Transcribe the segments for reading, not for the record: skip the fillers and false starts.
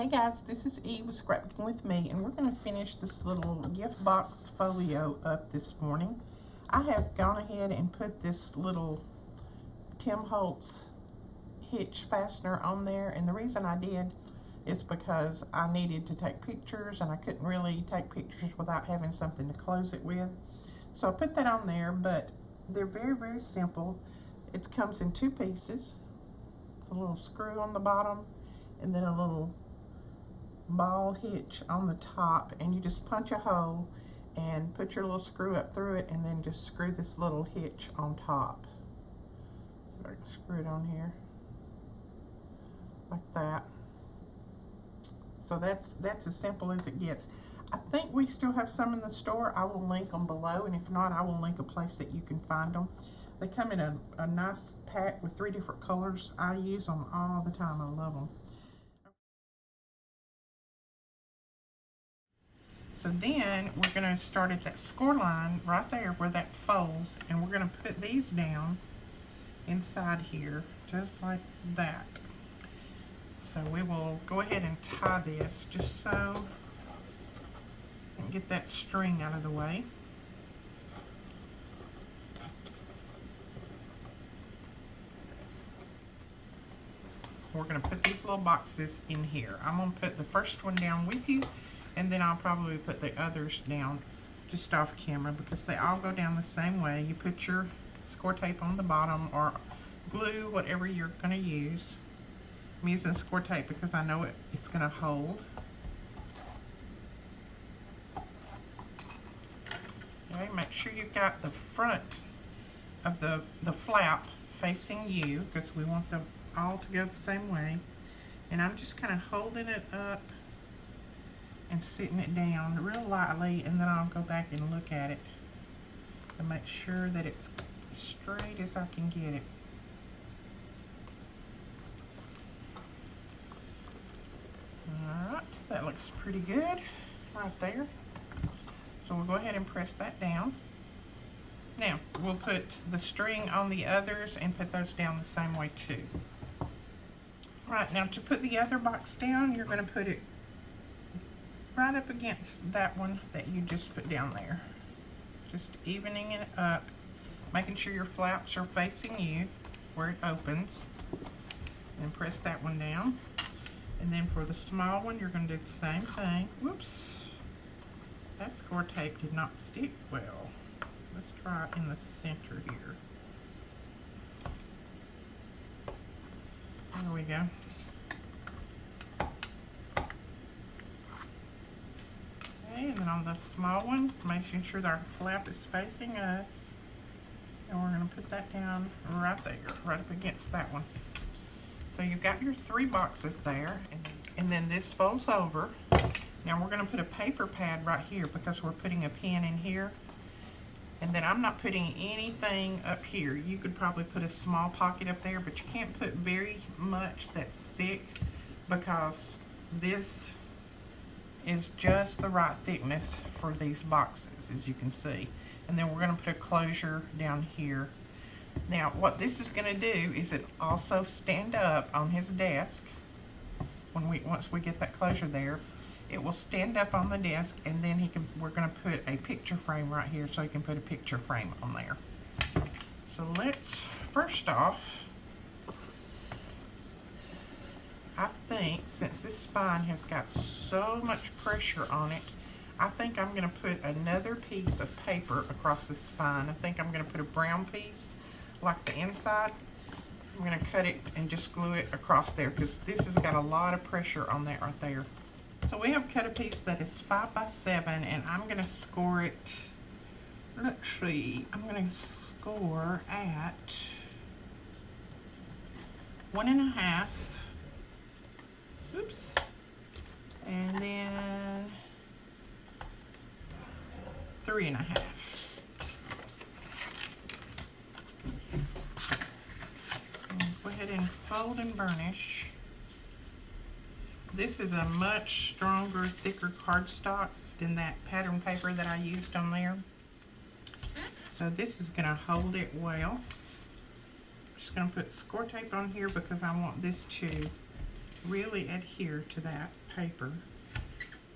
Hey guys, this is Eve with Scrapbooking with Me, and we're going to finish this little gift box folio up this morning. I have gone ahead and put this little Tim Holtz hitch fastener on there, and the reason I did is because I needed to take pictures and I couldn't really take pictures without having something to close it with. So I put that on there, but they're very, very simple. It comes in two pieces. It's a little screw on the bottom and then a little ball hitch on the top, and you just punch a hole and put your little screw up through it, and then just screw this little hitch on top. So I can screw it on here like that. So that's as simple as it gets. I think we still have some in the store. I will link them below, and if not, I will link a place that you can find them. They come in a nice pack with 3 different colors. I use them all the time. I love them. So then we're going to start at that score line right there where that folds, and we're going to put these down inside here just like that. So we will go ahead and tie this just so and get that string out of the way. We're going to put these little boxes in here. I'm going to put the first one down with you, and then I'll probably put the others down just off camera because they all go down the same way. You put your score tape on the bottom or glue, whatever you're going to use. I'm using score tape because I know it's going to hold. Okay, make sure you've got the front of the flap facing you because we want them all to go the same way. And I'm just kind of holding it up and sitting it down real lightly, and then I'll go back and look at it to make sure that it's as straight as I can get it. Alright, that looks pretty good right there. So we'll go ahead and press that down. Now, we'll put the string on the others and put those down the same way too. Alright, now to put the other box down, you're going to put it right up against that one that you just put down there. Just evening it up, making sure your flaps are facing you where it opens. And press that one down. And then for the small one, you're going to do the same thing. Whoops. That score tape did not stick well. Let's try it in the center here. There we go. And then on the small one, making sure that our flap is facing us. And we're going to put that down right there, right up against that one. So you've got your 3 boxes there, and then this folds over. Now we're going to put a paper pad right here because we're putting a pin in here. And then I'm not putting anything up here. You could probably put a small pocket up there, but you can't put very much that's thick because this is just the right thickness for these boxes, as you can see. And then we're going to put a closure down here. Now what this is going to do is it also stand up on his desk. Once we get that closure there, it will stand up on the desk, and then we're going to put a picture frame right here so he can put a picture frame on there. So let's, first off, I think since this spine has got so much pressure on it, I think I'm going to put another piece of paper across the spine. I think I'm going to put a brown piece like the inside. I'm going to cut it and just glue it across there because this has got a lot of pressure on that right there. So we have cut a piece that is 5 by 7, and I'm going to score it, let's see, I'm going to score at 1.5, oops, and then 3.5. Go ahead and fold and burnish. This is a much stronger, thicker cardstock than that pattern paper that I used on there. So this is going to hold it well. I'm just going to put score tape on here because I want this to really adhere to that. paper.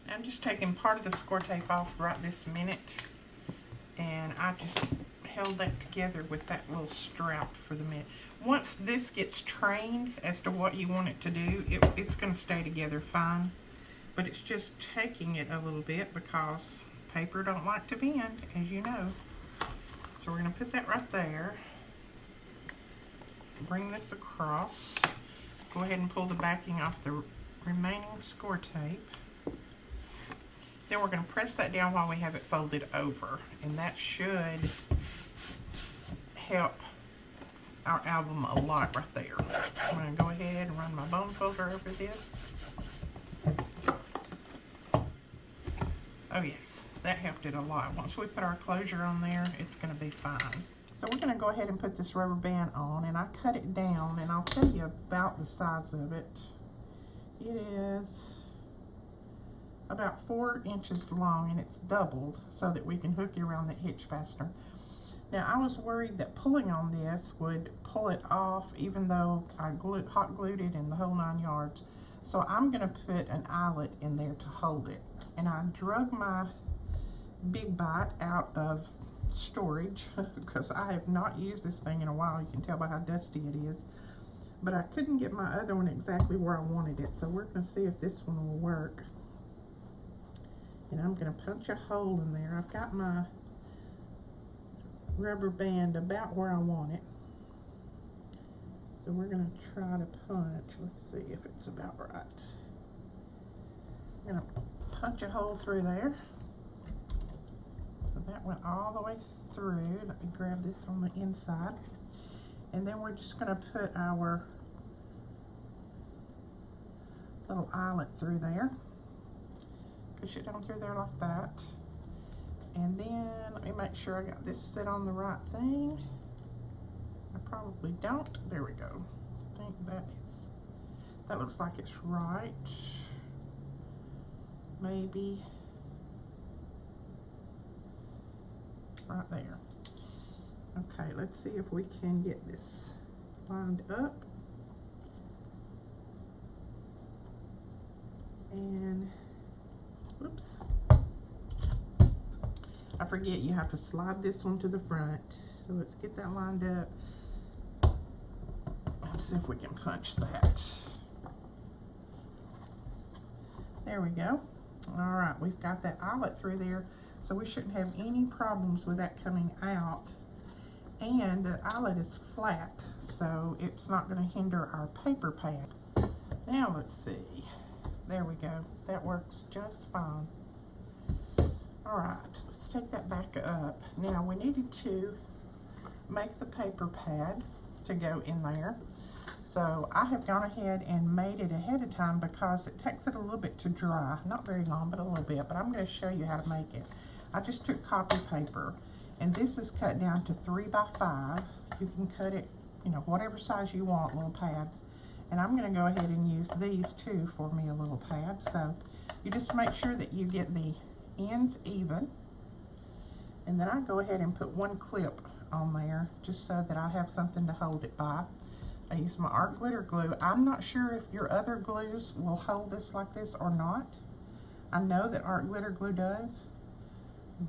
I'm just taking part of the score tape off right this minute, and I just held that together with that little strap for the minute. Once this gets trained as to what you want it to do, it's going to stay together fine, but it's just taking it a little bit because paper don't like to bend, as you know. So we're going to put that right there. Bring this across. Go ahead and pull the backing off the remaining score tape. Then we're going to press that down while we have it folded over, and that should help our album a lot right there. I'm going to go ahead and run my bone folder over this. Oh yes, that helped it a lot. Once we put our closure on there, it's going to be fine. So we're going to go ahead and put this rubber band on, and I cut it down, and I'll tell you about the size of it. It is about 4 inches long, and it's doubled so that we can hook it around that hitch fastener. Now, I was worried that pulling on this would pull it off, even though I hot glued it in the whole 9 yards. So I'm going to put an eyelet in there to hold it. And I drug my Big Bite out of storage because I have not used this thing in a while. You can tell by how dusty it is. But I couldn't get my other one exactly where I wanted it. So we're going to see if this one will work. And I'm going to punch a hole in there. I've got my rubber band about where I want it. So we're going to try to punch. Let's see if it's about right. I'm going to punch a hole through there. So that went all the way through. Let me grab this on the inside. And then we're just going to put our little eyelet through there. Push it down through there like that. And then let me make sure I got this set on the right thing. I probably don't. There we go. I think that looks like it's right. Maybe right there. Okay, let's see if we can get this lined up. And whoops. I forget you have to slide this one to the front. So let's get that lined up. Let's see if we can punch that. There we go. All right, we've got that eyelet through there, so we shouldn't have any problems with that coming out. And the eyelet is flat, so it's not going to hinder our paper pad. Now let's see. There we go. That works just fine. All right, let's take that back up. Now we needed to make the paper pad to go in there. So I have gone ahead and made it ahead of time because it takes it a little bit to dry. Not very long, but a little bit. But I'm going to show you how to make it. I just took copy paper, and this is cut down to 3 by 5. You can cut it, you know, whatever size you want, little pads. And I'm going to go ahead and use these too for me a little pad. So you just make sure that you get the ends even, and then I go ahead and put one clip on there just so that I have something to hold it by. I use my art glitter glue. I'm not sure if your other glues will hold this like this or not. I know that art glitter glue does,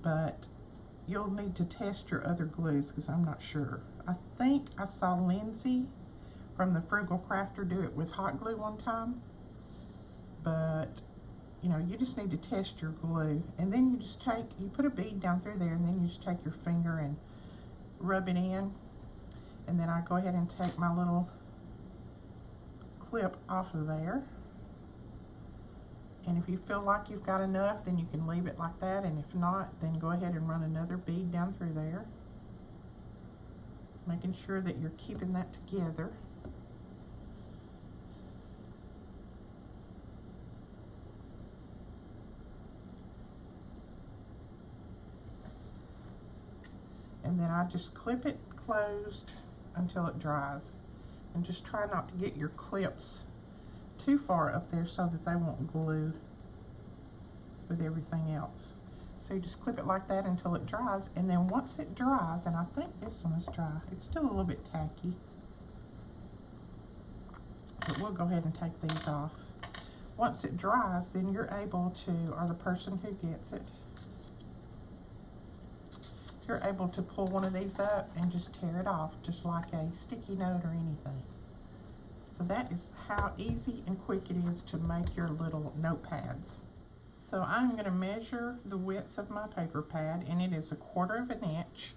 but you'll need to test your other glues because I'm not sure. I think I saw Lindsay from the Frugal Crafter do it with hot glue one time, but you know, you just need to test your glue. And then you just you put a bead down through there, and then you just take your finger and rub it in. And then I go ahead and take my little clip off of there. And if you feel like you've got enough, then you can leave it like that. And if not, then go ahead and run another bead down through there, making sure that you're keeping that together. And then I just clip it closed until it dries. And just try not to get your clips too far up there so that they won't glue with everything else. So you just clip it like that until it dries. And then once it dries, and I think this one is dry, it's still a little bit tacky, but we'll go ahead and take these off. once it dries, then you're able to, or the person who gets it, you're able to pull one of these up and just tear it off, just like a sticky note or anything. So that is how easy and quick it is to make your little notepads. So I'm going to measure the width of my paper pad, and it is 1/4 of an inch.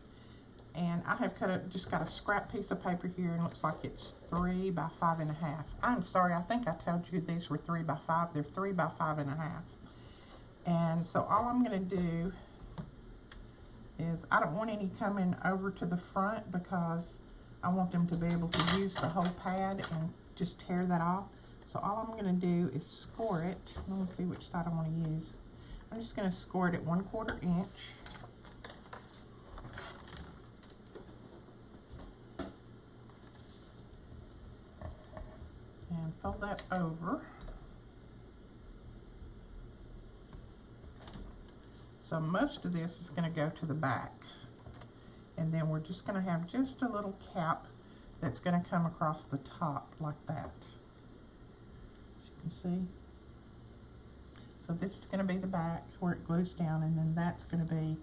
And I have just got a scrap piece of paper here, and it looks like it's 3 by 5.5. I'm sorry, I think I told you these were 3 by 5. They're 3 by 5.5. And so all I'm going to do is, I don't want any coming over to the front because I want them to be able to use the whole pad and just tear that off. So all I'm going to do is score it. Let me see which side I want to use. I'm just going to score it at 1/4 inch. And fold that over. So most of this is going to go to the back. And then we're just going to have just a little cap that's going to come across the top like that. As you can see. So this is going to be the back where it glues down, and then that's going to be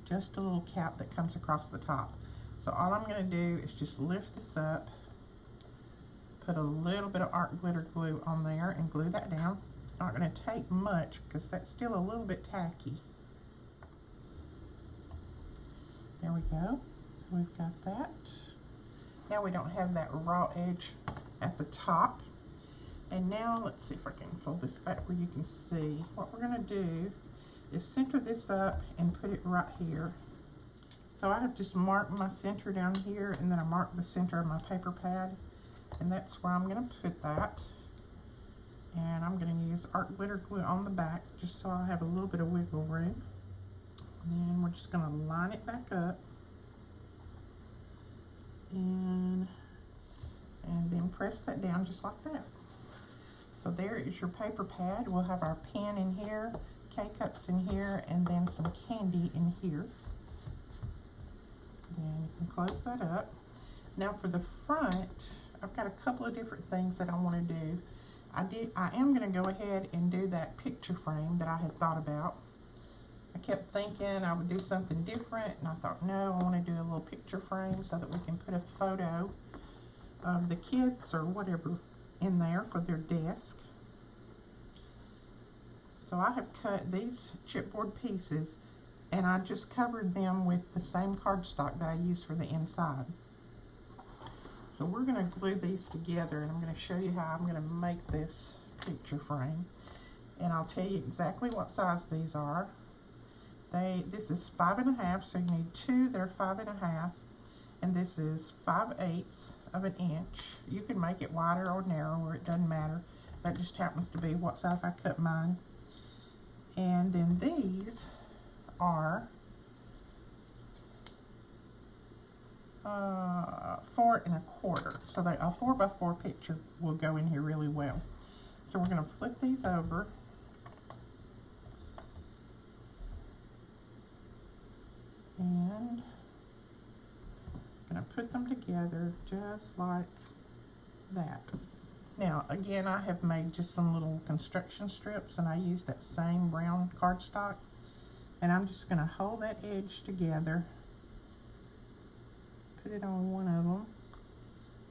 just a little cap that comes across the top. So all I'm going to do is just lift this up, put a little bit of art glitter glue on there and glue that down. It's not going to take much because that's still a little bit tacky. There we go. So we've got that. Now we don't have that raw edge at the top. And now let's see if I can fold this back where you can see. What we're going to do is center this up and put it right here. So I have just marked my center down here, and then I marked the center of my paper pad. And that's where I'm going to put that. And I'm going to use art glitter glue on the back just so I have a little bit of wiggle room. And then we're just going to line it back up. And then press that down just like that. So there is your paper pad. We'll have our pen in here, K-cups in here, and then some candy in here. Then you can close that up. Now for the front, I've got a couple of different things that I want to do. I am going to go ahead and do that picture frame that I had thought about. I kept thinking I would do something different, and I thought, no, I want to do a little picture frame so that we can put a photo of the kids or whatever in there for their desk. So I have cut these chipboard pieces, and I just covered them with the same cardstock that I used for the inside. So we're going to glue these together, and I'm going to show you how I'm going to make this picture frame. And I'll tell you exactly what size these are. This is 5.5, so you need 2 that are 5.5, and this is 5/8 of an inch. You can make it wider or narrower, it doesn't matter. That just happens to be what size I cut mine. And then these are 4 1/4. So a 4x4 picture will go in here really well. So we're going to flip these over. And I'm going to put them together just like that. Now, again, I have made just some little construction strips, and I used that same brown cardstock. And I'm just going to hold that edge together, put it on one of them,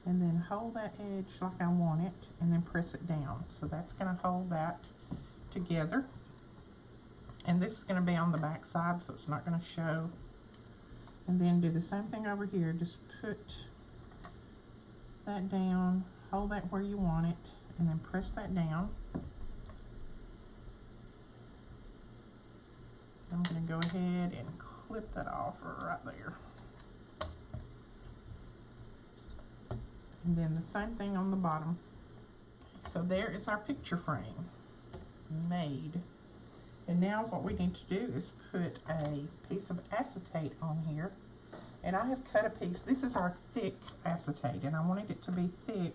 and then hold that edge like I want it, and then press it down. So that's going to hold that together. And this is going to be on the back side, so it's not going to show. And then do the same thing over here. Just put that down, hold that where you want it, and then press that down. I'm going to go ahead and clip that off right there. And then the same thing on the bottom. So there is our picture frame made. And now what we need to do is put a piece of acetate on here. And I have cut a piece. This is our thick acetate, and I wanted it to be thick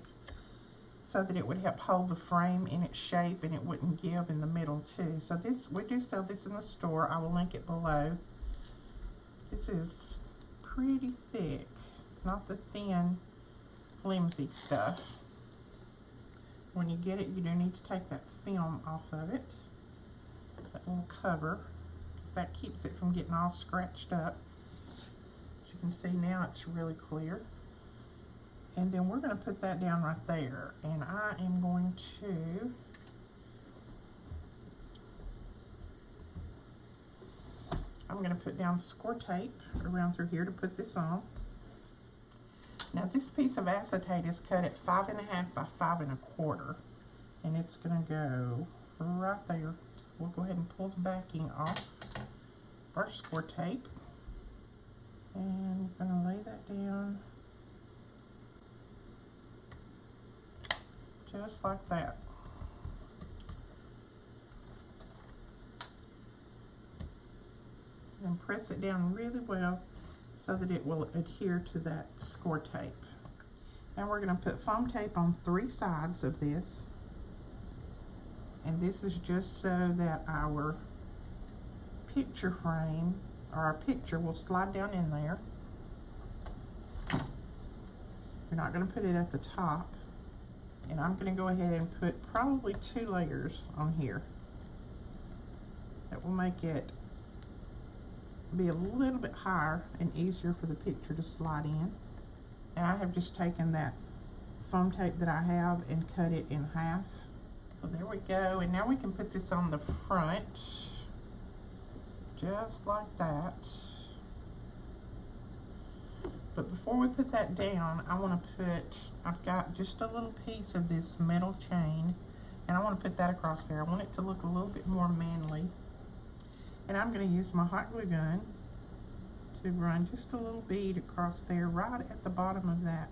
so that it would help hold the frame in its shape and it wouldn't give in the middle too. So we do sell this in the store. I will link it below. This is pretty thick. It's not the thin, flimsy stuff. when you get it, you do need to take that film off of it, that little cover, because that keeps it from getting all scratched up. As you can see now, it's really clear. And then we're going to put that down right there, and I am going to put down score tape around through here to put this on. Now this piece of acetate is cut at 5.5 by 5 1/4, and it's going to go right there. We'll go ahead and pull the backing off our score tape, and we're going to lay that down just like that. And press it down really well so that it will adhere to that score tape. Now we're going to put foam tape on 3 sides of this, and this is just so that our picture frame or our picture will slide down in there. We're not going to put it at the top, and I'm going to go ahead and put probably 2 layers on here. That will make it be a little bit higher and easier for the picture to slide in. And I have just taken that foam tape that I have and cut it in half. So there we go, and now we can put this on the front just like that. But before we put that down, I want to I've got just a little piece of this metal chain, and I want to put that across there. I want it to look a little bit more manly. And I'm going to use my hot glue gun to run just a little bead across there right at the bottom of that.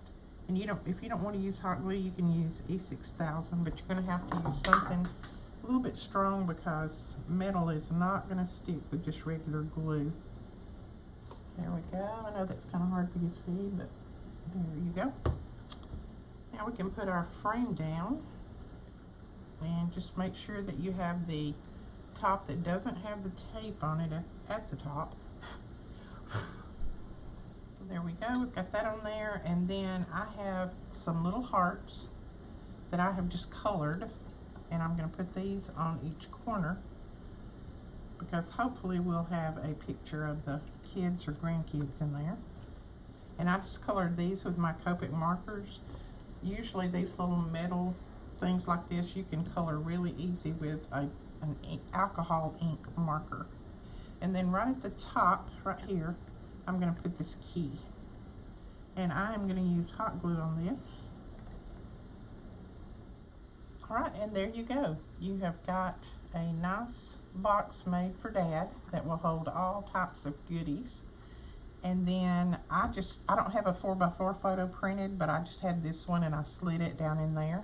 And if you don't want to use hot glue, you can use E6000, but you're going to have to use something a little bit strong because metal is not going to stick with just regular glue. There we go. I know that's kind of hard for you to see, but there you go. Now we can put our frame down, and just make sure that you have the top that doesn't have the tape on it at the top. So there we go, we've got that on there, and then I have some little hearts that I have just colored, and I'm going to put these on each corner because hopefully we'll have a picture of the kids or grandkids in there. And I just colored these with my Copic markers. Usually these little metal things like this you can color really easy with an alcohol ink marker. And then right at the top, right here, I'm going to put this key. And I am going to use hot glue on this. Alright, and there you go. You have got a nice box made for Dad that will hold all types of goodies. And then I don't have a 4x4 photo printed, but I just had this one and I slid it down in there.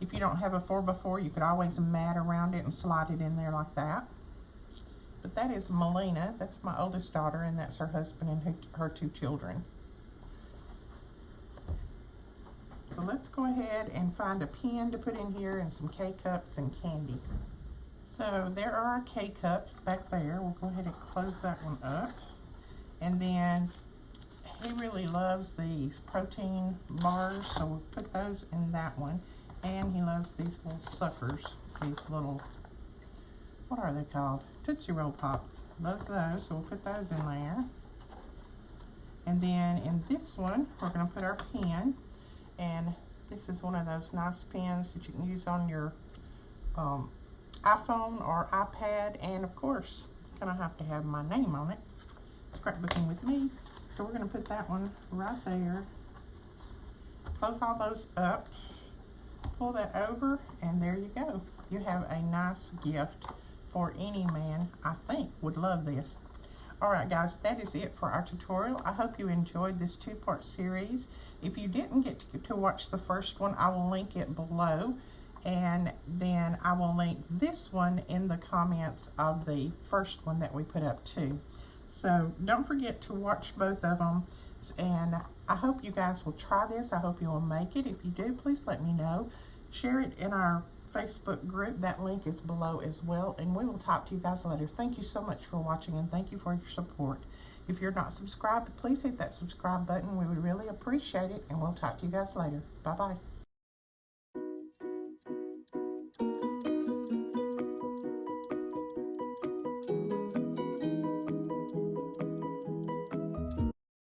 If you don't have a 4x4, you could always mat around it and slide it in there like that. But that is Melina, that's my oldest daughter, and that's her husband and her 2 children. So let's go ahead and find a pen to put in here and some K-cups and candy. So there are our K-cups back there. We'll go ahead and close that one up. And then he really loves these protein bars, so we'll put those in that one. And he loves these little suckers, these little, what are they called? Tootsie Roll Pops. Loves those, so we'll put those in there. And then in this one, we're going to put our pen. And this is one of those nice pens that you can use on your iPhone or iPad. And of course, it's going to have my name on it. Scrapbooking with me. So we're going to put that one right there. Close all those up. Pull that over, and there you go. You have a nice gift for any man, I think, would love this. Alright guys, that is it for our tutorial. I hope you enjoyed this 2-part series. If you didn't get to watch the first one, I will link it below, and then I will link this one in the comments of the first one that we put up too. So don't forget to watch both of them, and I hope you guys will try this. I hope you will make it. If you do, please let me know. Share it in our Facebook group. That link is below as well, and we will talk to you guys later. Thank you so much for watching, and thank you for your support. If you're not subscribed, please hit that subscribe button. We would really appreciate it, and we'll talk to you guys later. Bye-bye.